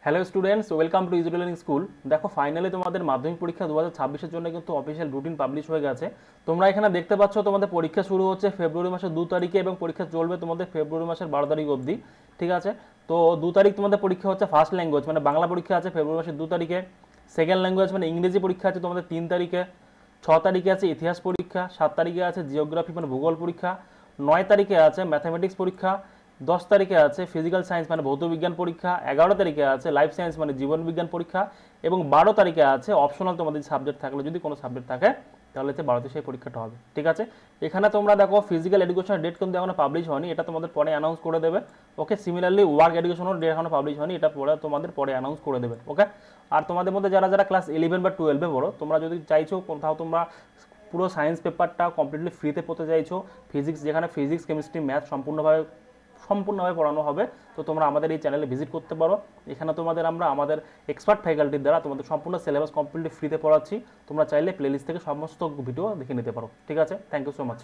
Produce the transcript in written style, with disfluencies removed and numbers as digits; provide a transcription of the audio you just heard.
Hello students, welcome to easy learning school. দেখো, finally তোমাদের মাধ্যমিক পরীক্ষা 2026-এর জন্য কিন্তু অফিসিয়াল রুটিন পাবলিশ হয়ে গেছে। তোমরা এখানে দেখতে পাচ্ছ তোমাদের পরীক্ষা শুরু হচ্ছে ফেব্রুয়ারি মাসের 2 তারিখে এবং পরীক্ষা চলবে তোমাদের ফেব্রুয়ারি মাসের 12 তারিখ অবধি। ঠিক আছে, তো 2 তারিখ তোমাদের পরীক্ষা হচ্ছে ফার্স্ট ল্যাঙ্গুয়েজ মানে বাংলা পরীক্ষা আছে ফেব্রুয়ারি মাসের 2 তারিখে। সেকেন্ড ল্যাঙ্গুয়েজ মানে ইংরেজি পরীক্ষা আছে তোমাদের 3 তারিখে। 6 তারিখে আছে ইতিহাস পরীক্ষা। 7 তারিখে আছে জিওগ্রাফি মানে ভূগোল পরীক্ষা। 9 তারিখে আছে ম্যাথামেটিক্স পরীক্ষা। 10 তারিখে আছে ফিজিক্যাল সায়েন্স মানে ভৌত বিজ্ঞান পরীক্ষা। 11 তারিখে আছে লাইফ সায়েন্স মানে জীবন বিজ্ঞান পরীক্ষা। এবং 12 তারিখে আছে অপশনাল তোমাদের সাবজেক্ট থাকলে, যদি কোনো সাবজেক্ট থাকে তাহলে হচ্ছে 12তে সেই পরীক্ষাটা হবে। ঠিক আছে, এখানে তোমরা দেখো ফিজিক্যাল এডুকেশনের ডেট কিন্তু এখনো পাবলিশ হয়নি, এটা তোমাদের পরে অ্যানাউন্স করে দেবে। ওকে, সিমিলারলি ওয়ার্ক এডুকেশনের ডেট এখনো পাবলিশ হয়নি, এটা পরে তোমাদের পরে অ্যানাউন্স করে দেবে। ওকে, আর তোমাদের মধ্যে যারা যারা ক্লাস 11 বা 12-এ পড়ো, তোমরা যদি চাইছো কোথাও তোমরা পুরো সায়েন্স পেপারটা কমপ্লিটলি ফ্রিতে পড়তে চাইছো, ফিজিক্স যেখানে ফিজিক্স কেমিস্ট্রি ম্যাথ সম্পূর্ণভাবে পড়ানো হবে, তো তোমরা আমাদের এই চ্যানেলে ভিজিট করতে পারো। এখানে তোমাদের আমরা আমাদের এক্সপার্ট ফ্যাকাল্টির দ্বারা তোমাদের সম্পূর্ণ সিলেবাস কমপ্লিটলি ফ্রিতে পড়াচ্ছি। তোমরা চাইলে প্লেলিস্ট থেকে সমস্ত ভিডিও দেখে নিতে পারো। ঠিক আছে, থ্যাংক ইউ সো মাচ।